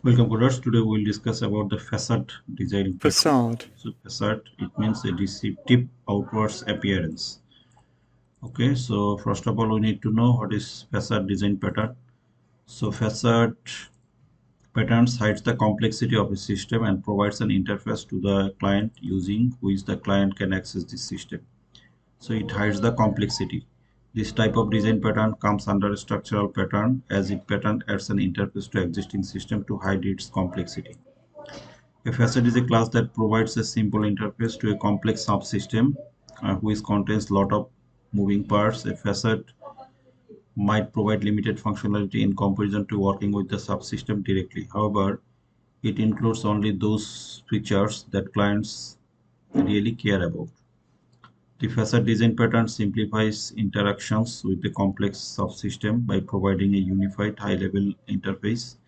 Welcome coders. Today we will discuss about the facade design pattern. Facade. So facade, it means a deceptive outwards appearance. Okay, so first of all we need to know what is facade design pattern. So facade patterns hides the complexity of a system and provides an interface to the client using which the client can access this system. So it hides the complexity. This type of design pattern comes under a structural pattern as it pattern adds an interface to existing system to hide its complexity. A facade is a class that provides a simple interface to a complex subsystem which contains a lot of moving parts. A facade might provide limited functionality in comparison to working with the subsystem directly. However, it includes only those features that clients really care about. The facade design pattern simplifies interactions with the complex subsystem by providing a unified high-level interface.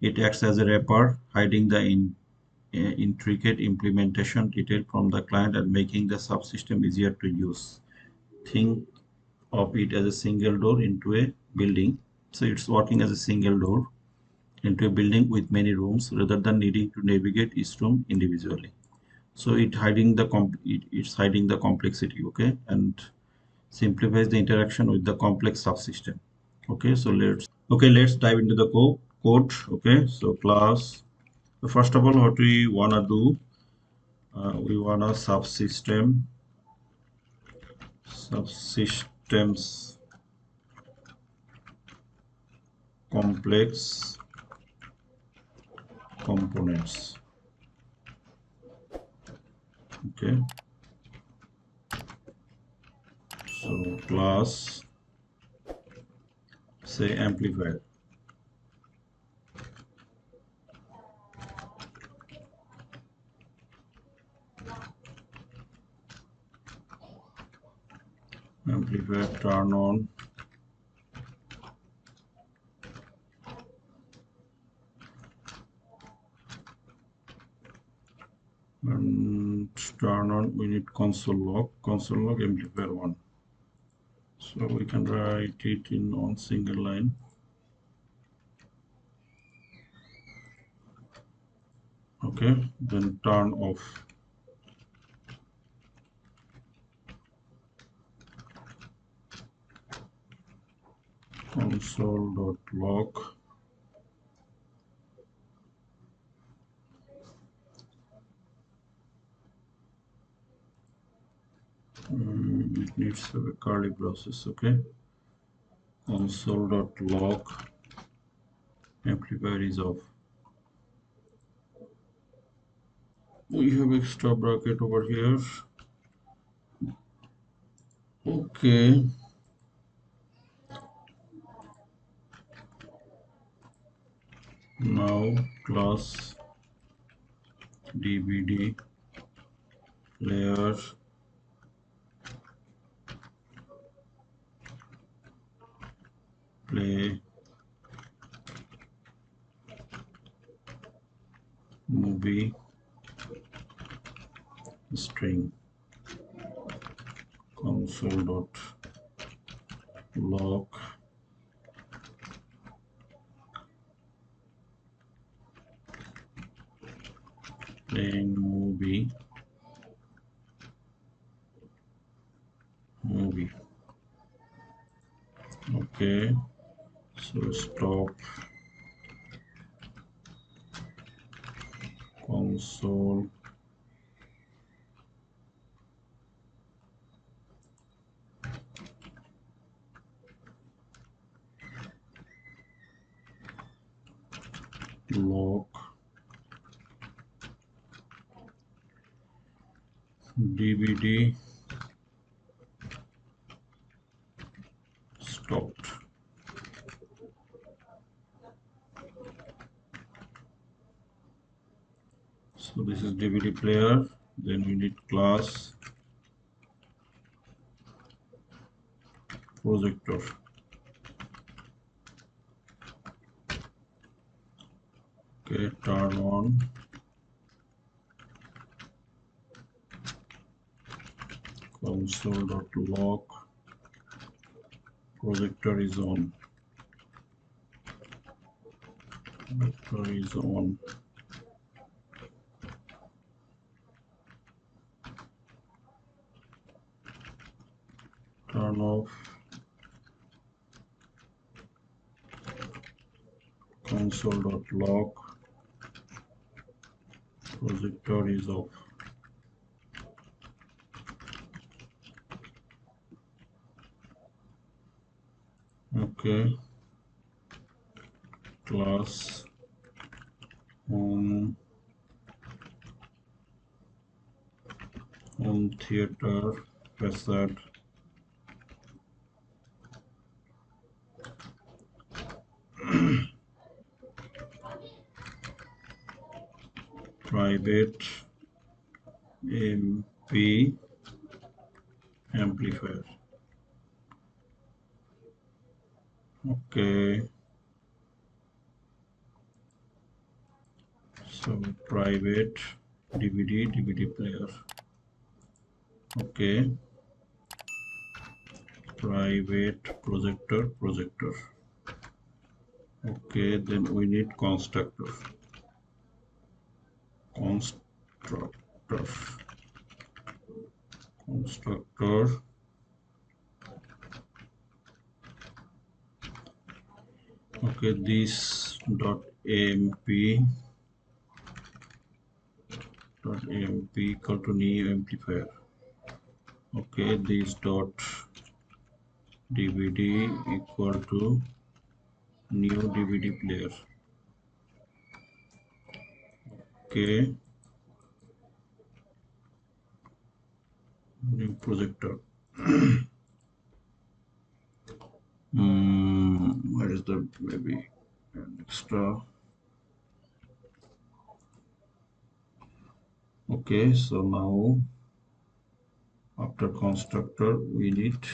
It acts as a wrapper, hiding the intricate implementation detail from the client and making the subsystem easier to use. Think of it as a single door into a building. So it's working as a single door into a building with many rooms rather than needing to navigate each room individually. So it's hiding the complexity, okay, and simplifies the interaction with the complex subsystem. Okay, let's dive into the code. Okay, so class. So first of all, what we wanna do, we want a subsystems complex components. Okay, so class say amplifier. Amplifier turn on and turn on. We need console log amplifier 1. So we can write it in on single line. Okay, then turn off. Console.log it needs a curly process. Okay, console.log amplifier is off. We have extra bracket over here. Okay, now class dvd layer play movie string console.log playing movie. Okay, so stop console log dvd stopped. So this is dvd player. Then we need class projector. Okay, turn on console.log projector is on. vector is on. Turn off console.log projector is off. Okay, class home theater facade private MP amplifier. Okay, so private DVD player. Okay, private projector. Okay, then we need constructor. Constructor. Okay, this dot amp equal to new amplifier. Okay, this dot DVD equal to new DVD player. Okay, new projector. Where is the maybe an extra? Okay, so now after constructor we need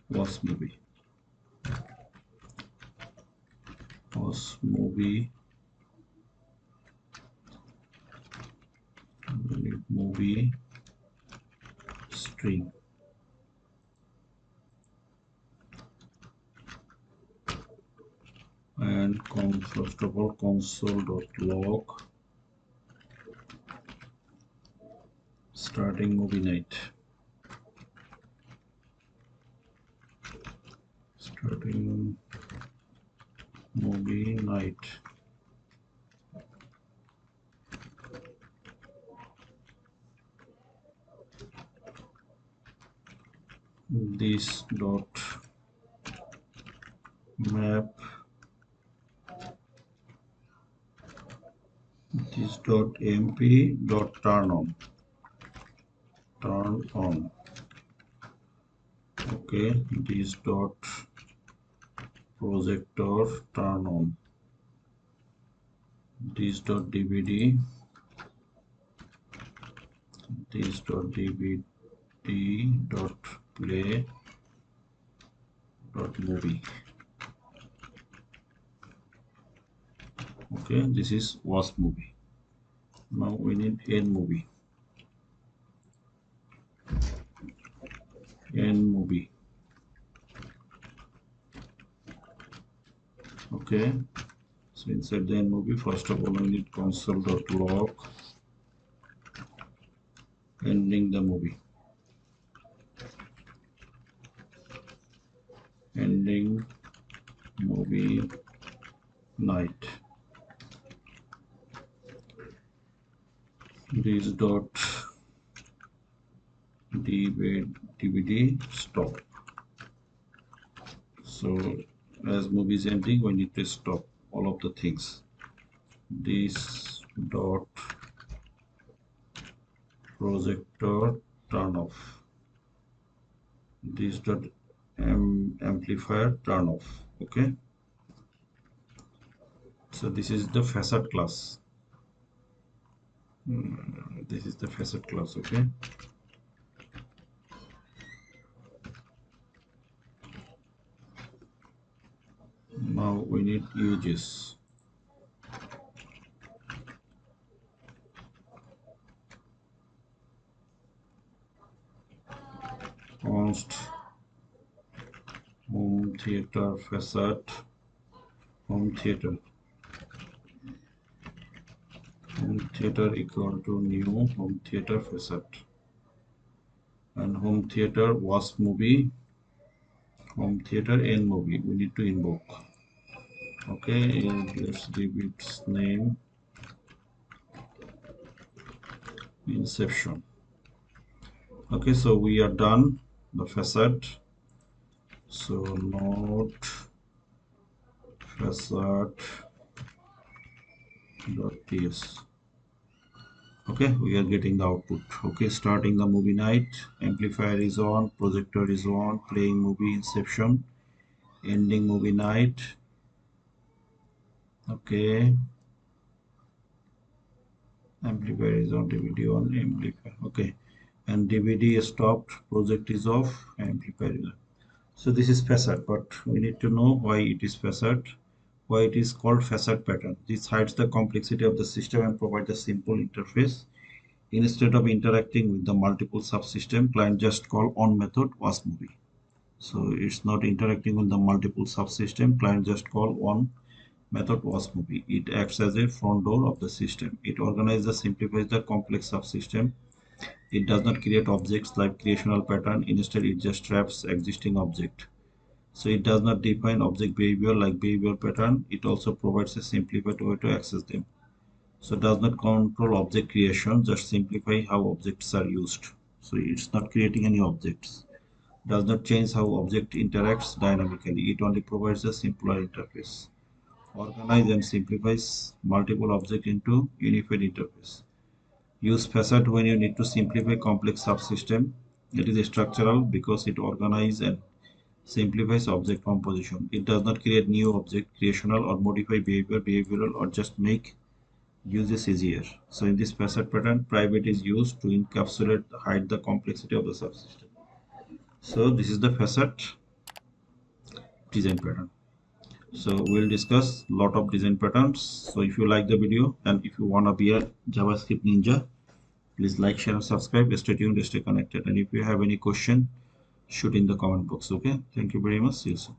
was movie. We need movie string. And first of all console.log starting movie night. Starting movie night. This dot map, this dot mp dot turn on. Okay, this dot projector turn on. This dot dvd, this dot dvd dot play dot movie. Okay, this is was movie. Now we need end movie. Okay, so inside the end movie, first of all we need console.log ending the movie. Ending movie night. This dot dvd stop. So as movie is ending, we need to stop all of the things. This dot projector turn off. This dot amplifier turn off. Okay, so this is the facade class. This is the facade class. Okay, now we need uses. Const home theater facade home theater equal to new home theater facade, and home theater was movie, home theater end movie we need to invoke. Okay, and let's give its name inception. Okay, so we are done the facade. So node facade.ts. Okay, we are getting the output. Okay, starting the movie night, amplifier is on, projector is on, playing movie inception, ending movie night. Okay, amplifier is on, DVD on, amplifier. Okay, and DVD is stopped, project is off, amplifier is on. So this is facade, but we need to know why it is facade, why it is called facade pattern. This hides the complexity of the system and provides a simple interface. Instead of interacting with the multiple subsystem, client just call on method was movie. So it's not interacting with the multiple subsystem, client just call on method was movie. It acts as a front door of the system. It organizes and simplifies the complex subsystem. It does not create objects like creational pattern. Instead, it just traps existing object. So it does not define object behavior like behavior pattern. It also provides a simplified way to access them. So it does not control object creation, just simplify how objects are used. So it's not creating any objects. Does not change how object interacts dynamically. It only provides a simpler interface. Organize and simplifies multiple objects into unified interface. Use facade when you need to simplify complex subsystem. It is structural because it organizes and simplifies object composition. It does not create new object, creational or modify behavior, behavioral or just make uses easier. So in this facade pattern, private is used to encapsulate, hide the complexity of the subsystem. So this is the facade design pattern. So we'll discuss a lot of design patterns. So if you like the video and if you want to be a JavaScript ninja, please like, share, and subscribe. Stay tuned, stay connected. And if you have any question, shoot in the comment box. Okay. Thank you very much. See you soon.